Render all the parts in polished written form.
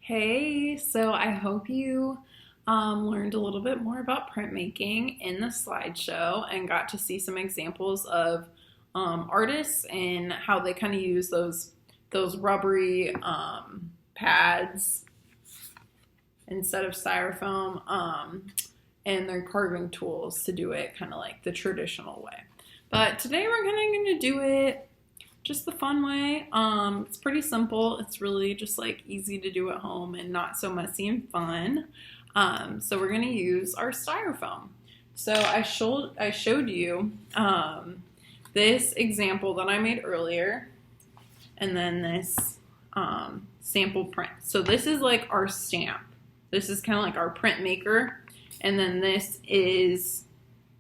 Hey, so I hope you learned a little bit more about printmaking in the slideshow and got to see some examples of artists and how they kind of use those rubbery pads instead of styrofoam and their carving tools to do it kind of like the traditional way. But today we're kind of going to do it just the fun way. It's pretty simple. It's really just like easy to do at home and not so messy and fun. So we're gonna use our styrofoam. So I showed you this example that I made earlier, and then this sample print. So this is like our stamp. This is kind of like our print maker, and then this is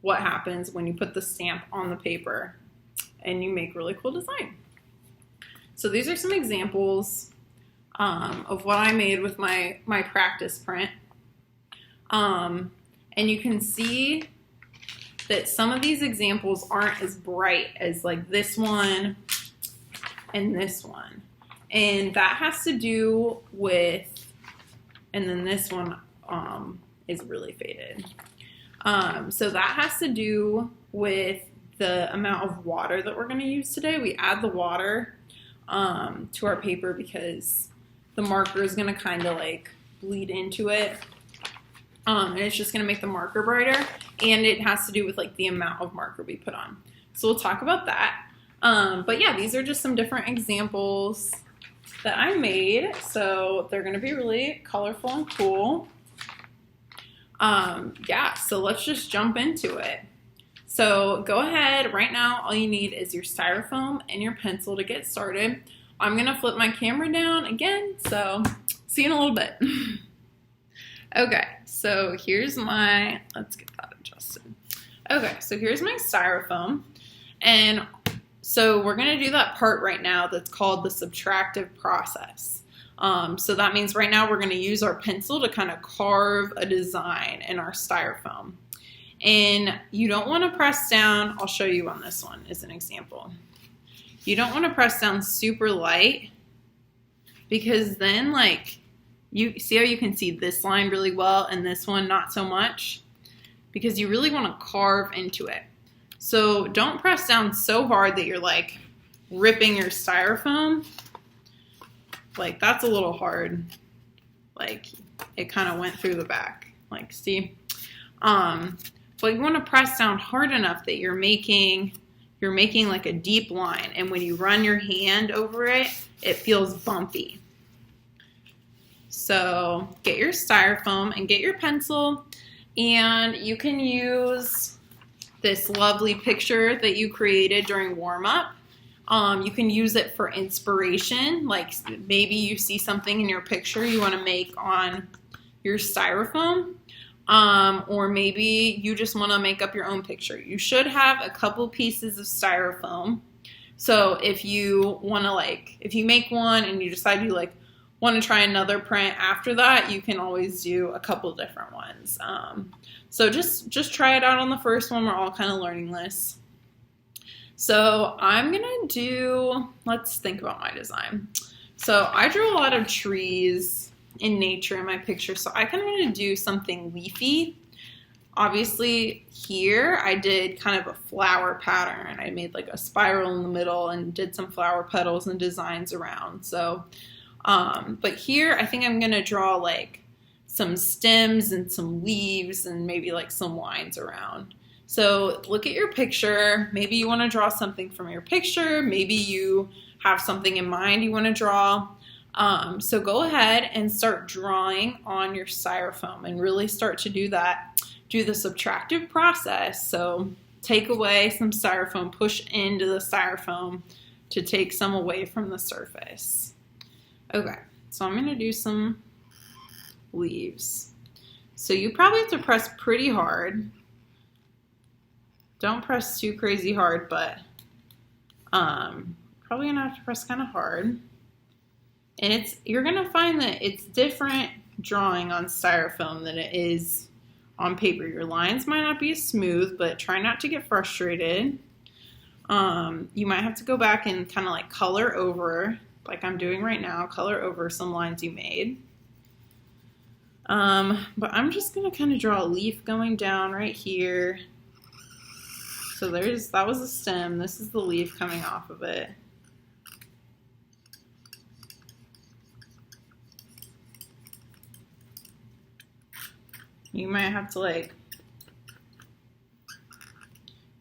what happens when you put the stamp on the paper and you make really cool design. So these are some examples of what I made with my practice print. And you can see that some of these examples aren't as bright as like this one and this one. And that has to do with, and then this one is really faded. So that has to do with the amount of water that we're going to use today. We add the water to our paper because the marker is going to kind of like bleed into it. And it's just going to make the marker brighter. And it has to do with like the amount of marker we put on. So we'll talk about that. But yeah, these are just some different examples that I made. So they're going to be really colorful and cool. Yeah, so let's just jump into it. So go ahead, right now all you need is your styrofoam and your pencil to get started. I'm going to flip my camera down again, so see you in a little bit. Okay, so here's my, let's get that adjusted. Okay, so here's my styrofoam, and so we're going to do that part right now that's called the subtractive process. So that means right now we're going to use our pencil to kind of carve a design in our styrofoam. And you don't want to press down, I'll show you on this one as an example. You don't want to press down super light because then like, you see how you can see this line really well and this one not so much? Because you really want to carve into it. So don't press down so hard that you're like ripping your styrofoam. Like that's a little hard. Like it kind of went through the back. Like see? But you want to press down hard enough that you're making like a deep line, and when you run your hand over it, it feels bumpy. So get your styrofoam and get your pencil, and you can use this lovely picture that you created during warm-up. You can use it for inspiration, like maybe you see something in your picture you want to make on your styrofoam. Or maybe you just want to make up your own picture. You should have a couple pieces of styrofoam. So if you want to if you make one and you decide you want to try another print after that, you can always do a couple different ones. So just try it out on the first one. We're all kind of learning this. So I'm going to do, let's think about my design. So I drew a lot of trees in nature in my picture, so I kind of want to do something leafy. Obviously here I did kind of a flower pattern. I made like a spiral in the middle and did some flower petals and designs around. So but here I think I'm gonna draw like some stems and some leaves and maybe like some lines around. So look at your picture. Maybe you want to draw something from your picture. Maybe you have something in mind you want to draw. So go ahead and start drawing on your styrofoam and really start to do that. Do the subtractive process. So take away some styrofoam, push into the styrofoam to take some away from the surface. Okay, so I'm going to do some leaves. So you probably have to press pretty hard. Don't press too crazy hard, but probably going to have to press kind of hard. And you're going to find that it's different drawing on styrofoam than it is on paper. Your lines might not be as smooth, but try not to get frustrated. You might have to go back and kind of like color over, like I'm doing right now, color over some lines you made. But I'm just gonna kind of draw a leaf going down right here. So that was the stem. This is the leaf coming off of it. You might have to like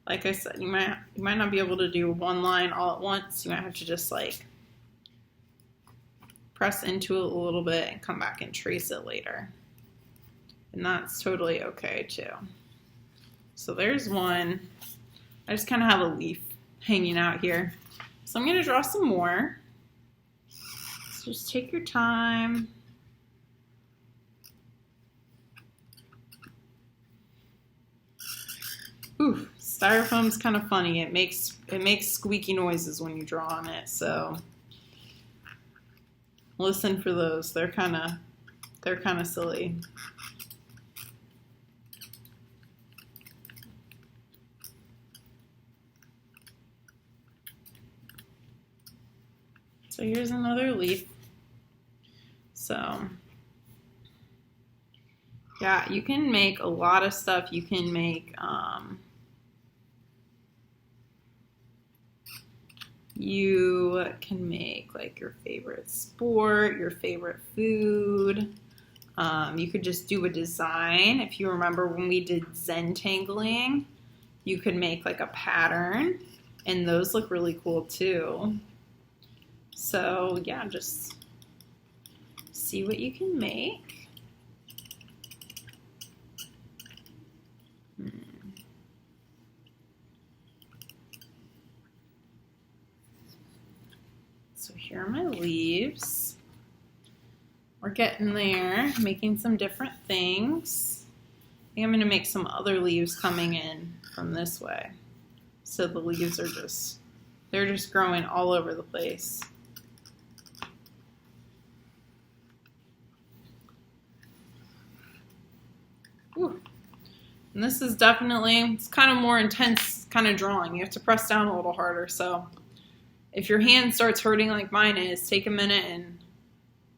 I said, you might not be able to do one line all at once. You might have to just like press into it a little bit and come back and trace it later. And that's totally okay too. So there's one. I just kind of have a leaf hanging out here. So I'm going to draw some more. So just take your time. Ooh, styrofoam's kind of funny. It makes squeaky noises when you draw on it. So listen for those. They're kind of silly. So here's another leaf. So yeah, you can make a lot of stuff. You can make like your favorite sport, your favorite food. You could just do a design. If you remember when we did Zentangling, you could make like a pattern, and those look really cool too. So yeah, just see what you can make. So here are my leaves. We're getting there, making some different things. I think I'm going to make some other leaves coming in from this way. So the leaves are they're just growing all over the place. Ooh. And this is definitely, it's kind of more intense kind of drawing. You have to press down a little harder. So if your hand starts hurting like mine is, take a minute and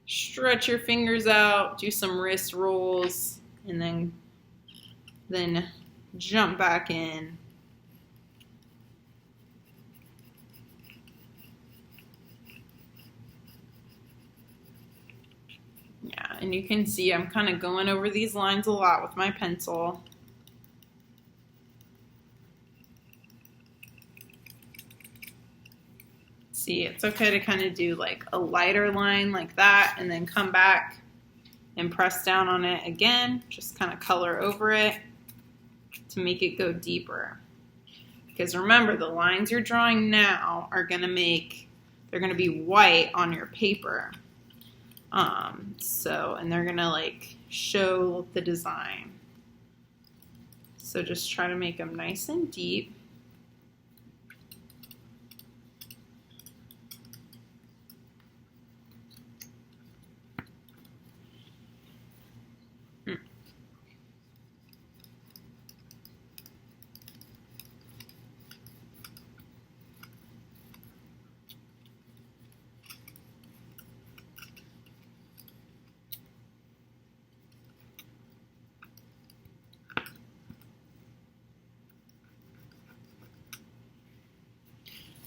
stretch your fingers out, do some wrist rolls, and then jump back in. Yeah, and you can see I'm kind of going over these lines a lot with my pencil. See, it's okay to kind of do like a lighter line like that and then come back and press down on it again. Just kind of color over it to make it go deeper. Because remember, the lines you're drawing now are going to they're going to be white on your paper. And they're going to like show the design. So just try to make them nice and deep.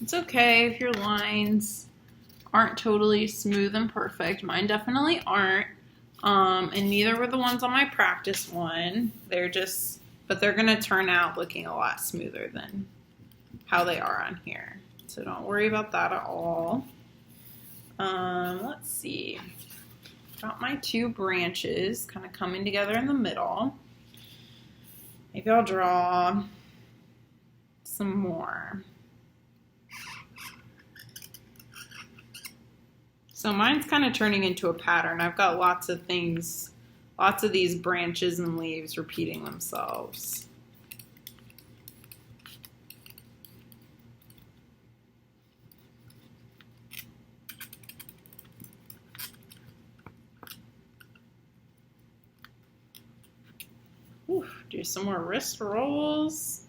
It's okay if your lines aren't totally smooth and perfect. Mine definitely aren't. And neither were the ones on my practice one. But they're going to turn out looking a lot smoother than how they are on here. So don't worry about that at all. Let's see. Got my two branches kind of coming together in the middle. Maybe I'll draw some more. So mine's kind of turning into a pattern. I've got lots of these branches and leaves repeating themselves. Ooh, do some more wrist rolls.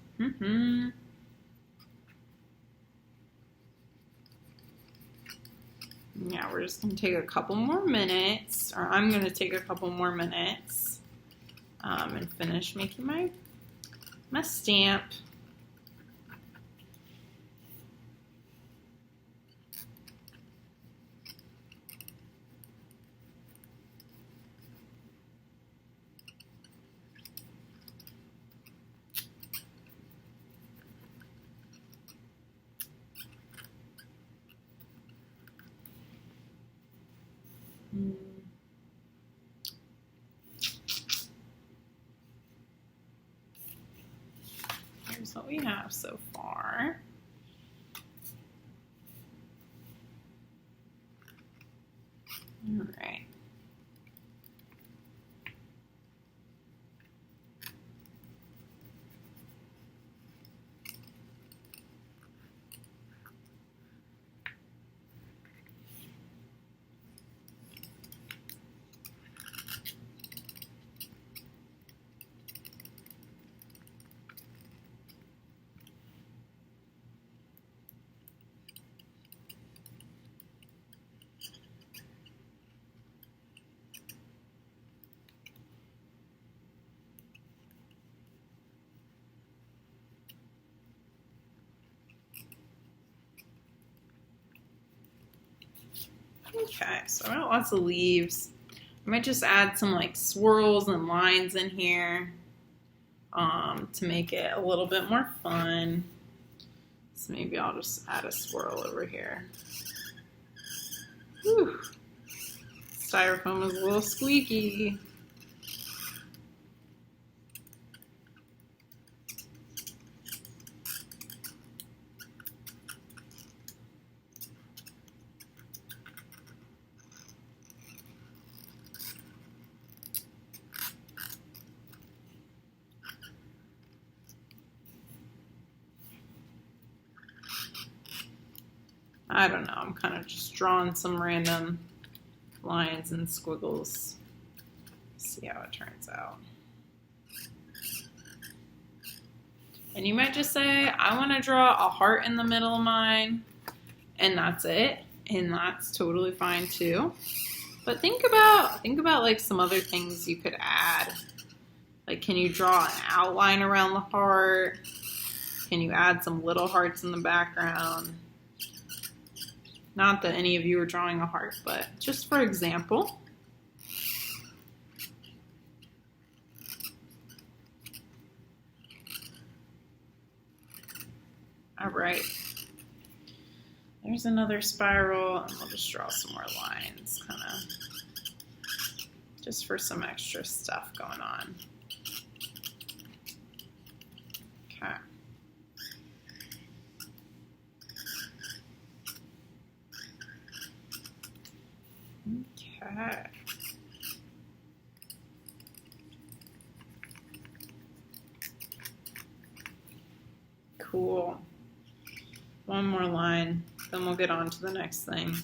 Yeah, we're just going to take a couple more minutes, or I'm going to take a couple more minutes and finish making my stamp. Here's what we have so far. All right. Okay, so I got lots of leaves. I might just add some like swirls and lines in here to make it a little bit more fun. So maybe I'll just add a swirl over here. Whew. Styrofoam is a little squeaky. I don't know, I'm kind of just drawing some random lines and squiggles. See how it turns out. And you might just say, I want to draw a heart in the middle of mine, and that's it. And that's totally fine too. But think about like some other things you could add. Like, can you draw an outline around the heart? Can you add some little hearts in the background? Not that any of you are drawing a heart, but just for example. All right. There's another spiral, and we'll just draw some more lines, kind of, just for some extra stuff going on. Okay. Okay. Cool. One more line, then we'll get on to the next thing.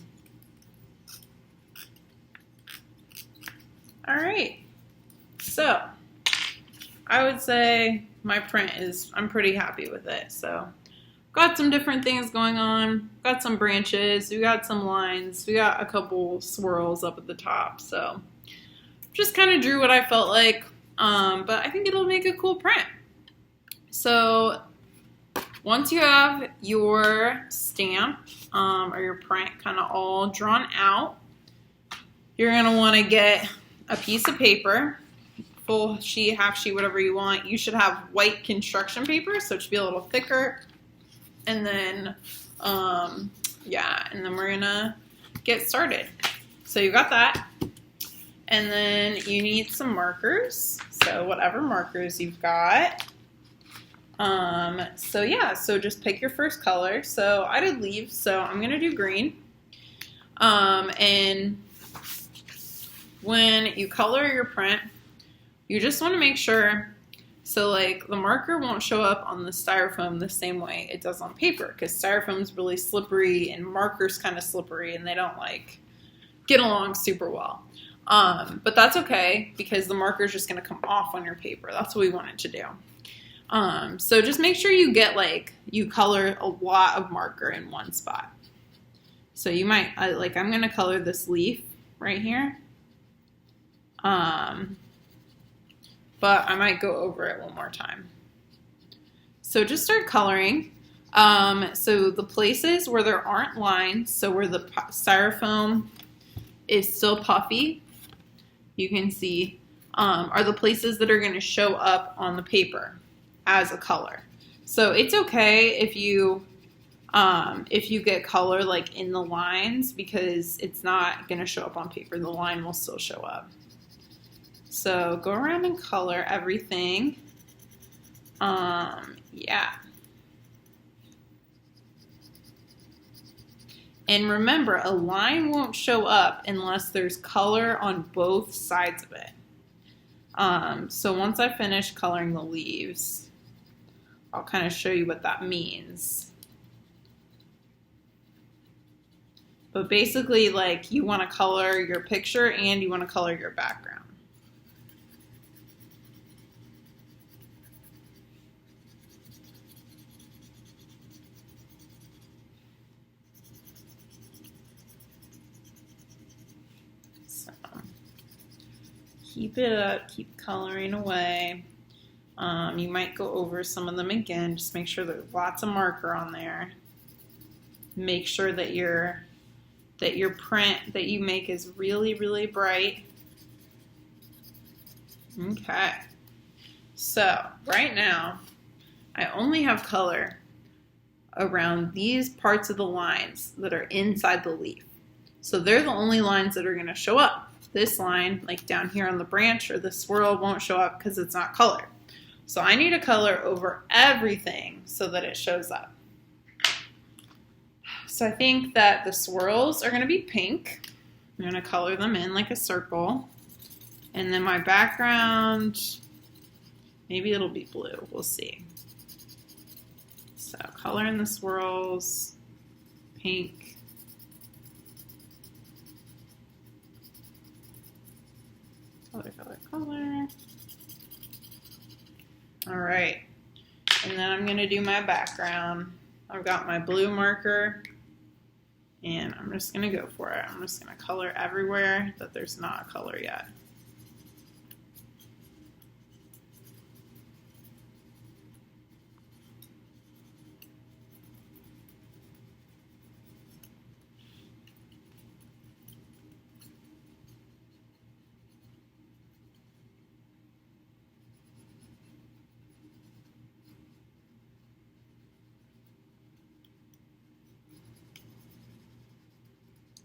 All right. So, I would say my print I'm pretty happy with it. So, got some different things going on. Got some branches. We got some lines. We got a couple swirls up at the top. So just kind of drew what I felt like. But I think it'll make a cool print. So once you have your stamp or your print kind of all drawn out, you're going to want to get a piece of paper, full sheet, half sheet, whatever you want. You should have white construction paper, so it should be a little thicker. And then, and then we're gonna get started. So you got that. And then you need some markers. So whatever markers you've got. So just pick your first color. So I did leaves, so I'm gonna do green. And when you color your print, you just wanna make sure, so like the marker won't show up on the styrofoam the same way it does on paper, because styrofoam is really slippery and marker's kind of slippery and they don't like get along super well. But that's okay, because the marker is just going to come off on your paper. That's what we want it to do. So just make sure you color a lot of marker in one spot. So you might, like I'm going to color this leaf right here. But I might go over it one more time. So just start coloring. So the places where there aren't lines, so where the styrofoam is still puffy, you can see, are the places that are going to show up on the paper as a color. So it's okay if you get color like in the lines, because it's not going to show up on paper. The line will still show up. So go around and color everything. Yeah. And remember, a line won't show up unless there's color on both sides of it. So once I finish coloring the leaves, I'll kind of show you what that means. But basically, like, you want to color your picture and you want to color your background. Keep it up, keep coloring away. You might go over some of them again. Just make sure there's lots of marker on there. Make sure that your print that you make is really, really bright. Okay. So right now, I only have color around these parts of the lines that are inside the leaf. So they're the only lines that are going to show up. This line, like down here on the branch or the swirl, won't show up because it's not colored. So I need a color over everything so that it shows up. So I think that the swirls are going to be pink. I'm going to color them in like a circle. And then my background, maybe it'll be blue. We'll see. So color in the swirls, pink. Color, color, color. All right. And then I'm going to do my background. I've got my blue marker, and I'm just going to go for it. I'm just going to color everywhere that there's not a color yet.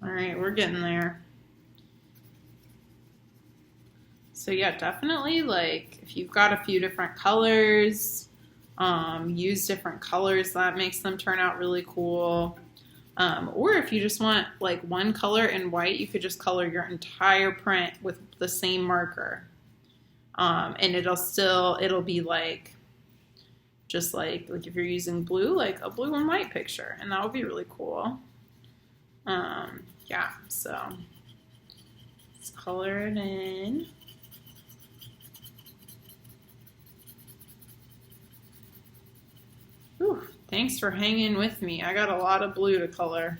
All right, we're getting there. So yeah, definitely, like, if you've got a few different colors, use different colors. That makes them turn out really cool. Or if you just want like one color in white, you could just color your entire print with the same marker. And it'll be like, just like if you're using blue, like a blue and white picture, and that would be really cool. Yeah, so let's color it in. Whew, thanks for hanging with me. I got a lot of blue to color.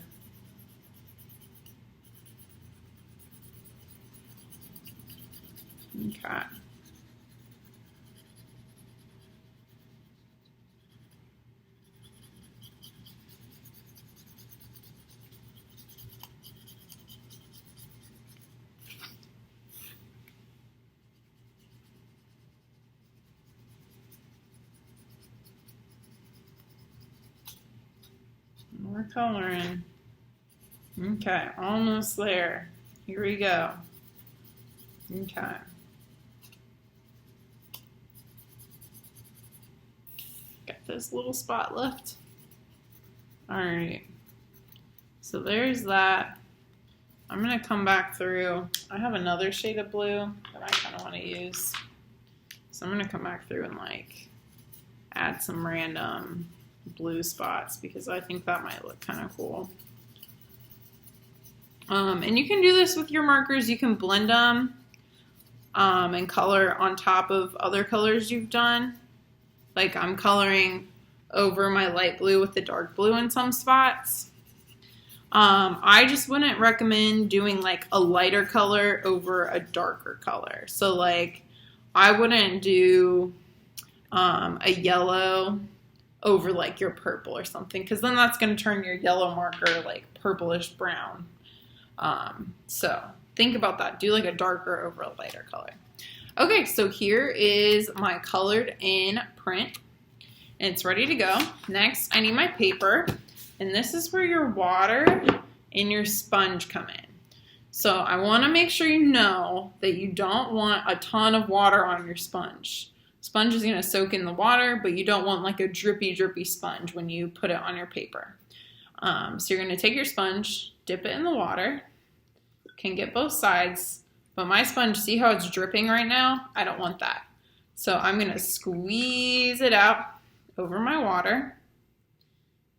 Okay. More coloring. Okay, almost there. Here we go. Okay. Got this little spot left. All right. So there's that. I'm going to come back through. I have another shade of blue that I kind of want to use. So I'm going to come back through and like add some random blue spots because I think that might look kind of cool. And you can do this with your markers. You can blend them and color on top of other colors you've done. Like I'm coloring over my light blue with the dark blue in some spots. I just wouldn't recommend doing like a lighter color over a darker color. So like I wouldn't do a yellow over like your purple or something, because then that's going to turn your yellow marker like purplish brown. So think about that. Do like a darker over a lighter color. Okay, so here is my colored in print. And it's ready to go. Next, I need my paper. And this is where your water and your sponge come in. So I want to make sure you know that you don't want a ton of water on your sponge. Sponge is going to soak in the water, but you don't want like a drippy sponge when you put it on your paper. So you're going to take your sponge, dip it in the water. Can get both sides. But my sponge, see how it's dripping right now? I don't want that. So I'm going to squeeze it out over my water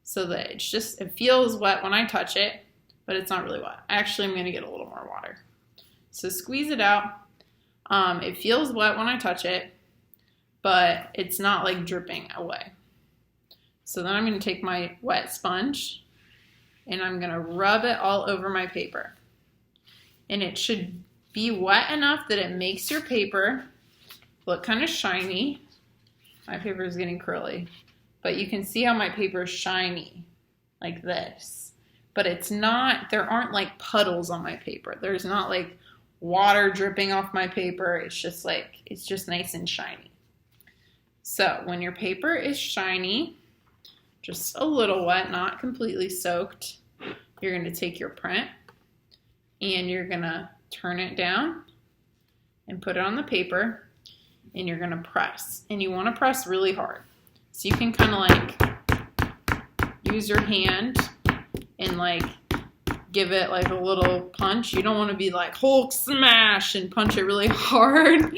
so that it feels wet when I touch it, but it's not really wet. Actually, I'm going to get a little more water. So squeeze it out. It feels wet when I touch it, but it's not like dripping away. So then I'm going to take my wet sponge and I'm going to rub it all over my paper. And it should be wet enough that it makes your paper look kind of shiny. My paper is getting curly, but you can see how my paper is shiny like this. But it's not, there aren't like puddles on my paper. There's not like water dripping off my paper. It's just nice and shiny. So when your paper is shiny, just a little wet, not completely soaked, you're going to take your print and you're going to turn it down and put it on the paper. And you're going to press. And you want to press really hard. So you can kind of like use your hand and like give it like a little punch. You don't want to be like Hulk smash and punch it really hard.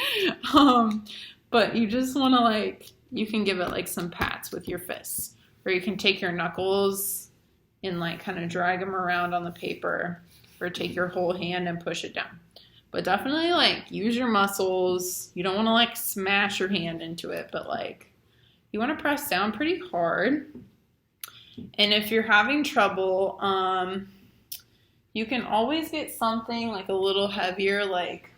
But you just want to like, you can give it like some pats with your fists. Or you can take your knuckles and like kind of drag them around on the paper. Or take your whole hand and push it down. But definitely like use your muscles. You don't want to like smash your hand into it, but like you want to press down pretty hard. And if you're having trouble, you can always get something like a little heavier. Like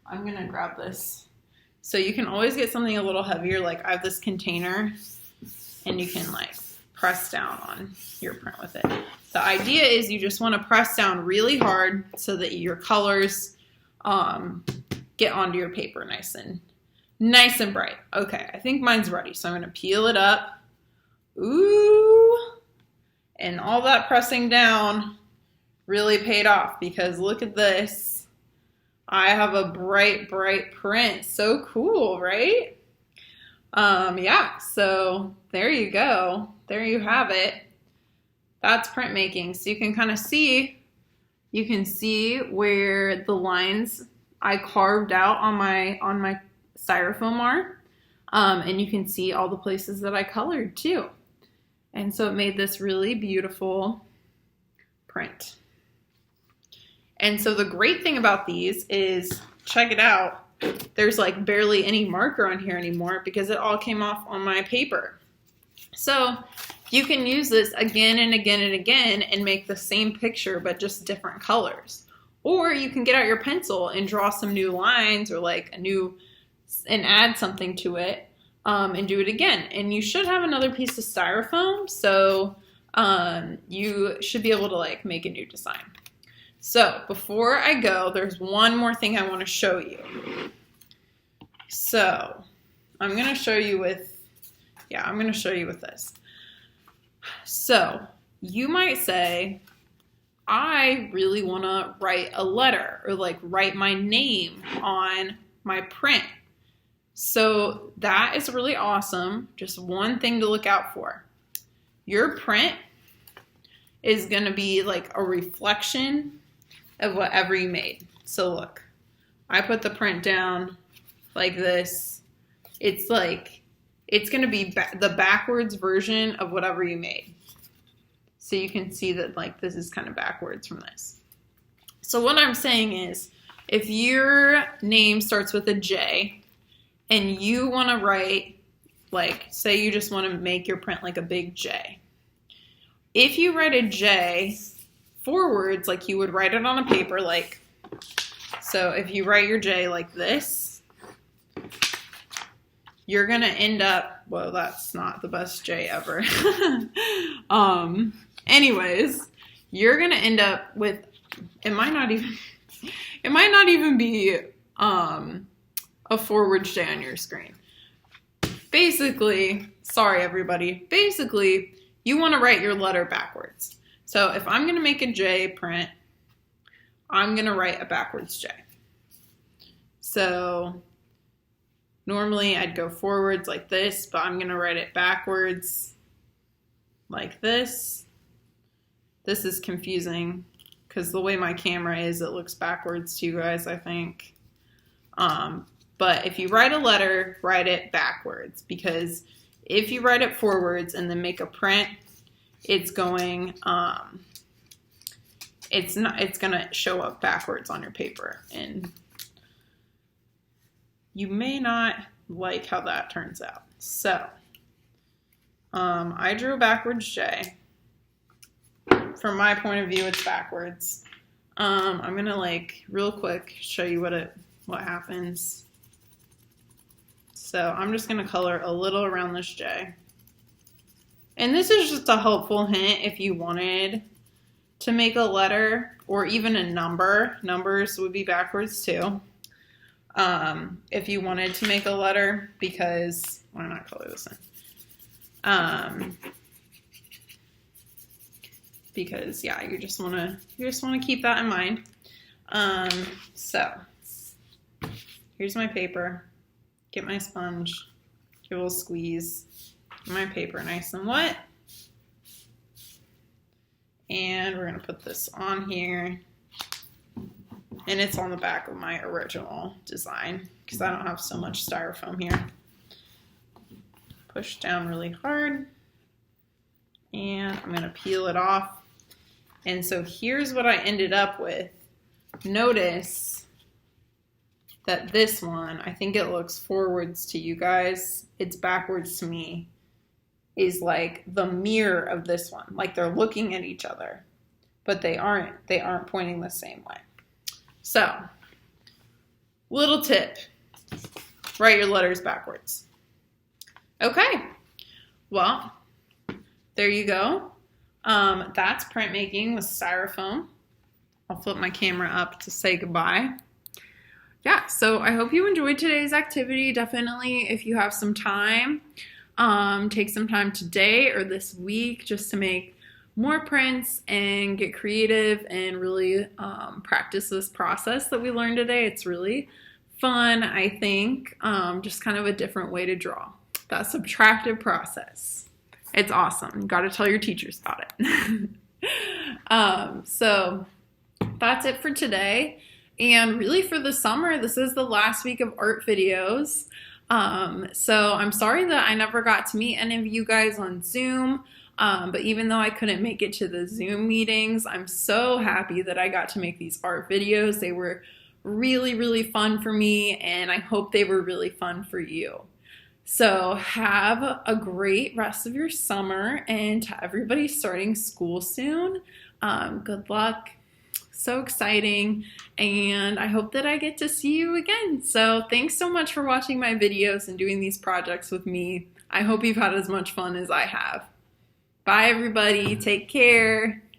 I'm going to grab this. So you can always get something a little heavier. Like I have this container and you can like press down on your print with it. The idea is you just want to press down really hard so that your colors get onto your paper nice and bright. Okay, I think mine's ready, so I'm going to peel it up. Ooh, and all that pressing down really paid off because look at this. I have a bright print. So cool, right? Yeah, so there you go. There you have it. That's printmaking. So you can kind of see, you can see where the lines I carved out on my styrofoam are. And you can see all the places that I colored too. And so it made this really beautiful print. And so the great thing about these is, check it out, there's like barely any marker on here anymore because it all came off on my paper. So you can use this again and again and again and make the same picture but just different colors. Or you can get out your pencil and draw some new lines or like and add something to it and do it again. And you should have another piece of styrofoam, so you should be able to like make a new design. So before I go, there's one more thing I want to show you. So I'm going to show you with this. So you might say, I really want to write a letter or like write my name on my print. So that is really awesome. Just one thing to look out for. Your print is going to be like a reflection of whatever you made. So look, I put the print down like this. It's like, it's going to be the backwards version of whatever you made. So you can see that like this is kind of backwards from this. So what I'm saying is, if your name starts with a J and you want to write, like, say you just want to make your print like a big J. If you write a J forwards like you would write it on a paper, like, so if you write your J like this, you're gonna end up, well, that's not the best J ever. Anyways, you're gonna end up with, it might not even be a forward J on your screen. Basically, sorry everybody, basically you want to write your letter backwards. So if I'm going to make a J print, I'm going to write a backwards J. So normally I'd go forwards like this, but I'm going to write it backwards like this. This is confusing because the way my camera is, it looks backwards to you guys, I think. But if you write a letter, write it backwards, because if you write it forwards and then make a print, it's going to show up backwards on your paper, and you may not like how that turns out. So I drew a backwards J. From my point of view, it's backwards. I'm gonna real quick show you what happens. So I'm just gonna color a little around this J. And this is just a helpful hint if you wanted to make a letter or even a number. Numbers would be backwards too. If you wanted to make a letter, because why not color this in? Because yeah, you just want to keep that in mind. So here's my paper. Get my sponge. Give a little squeeze. Get my paper nice and wet. And we're gonna put this on here. And it's on the back of my original design because I don't have so much styrofoam here. Push down really hard. And I'm gonna peel it off. And so here's what I ended up with. Notice that this one, I think it looks forwards to you guys. It's backwards to me. Is like the mirror of this one. Like they're looking at each other, but they aren't pointing the same way. So, little tip, write your letters backwards. Okay, well, there you go. That's printmaking with styrofoam. I'll flip my camera up to say goodbye. Yeah, so I hope you enjoyed today's activity. Definitely, if you have some time, take some time today or this week just to make more prints and get creative and really practice this process that we learned today. It's really fun, I think, just kind of a different way to draw. That subtractive process. It's awesome. You got to tell your teachers about it. So that's it for today. And really for the summer, this is the last week of art videos. So I'm sorry that I never got to meet any of you guys on Zoom. But even though I couldn't make it to the Zoom meetings, I'm so happy that I got to make these art videos. They were really, really fun for me, and I hope they were really fun for you. So have a great rest of your summer, and to everybody starting school soon, good luck. So exciting, and I hope that I get to see you again. So thanks so much for watching my videos and doing these projects with me. I hope you've had as much fun as I have. Bye everybody, take care.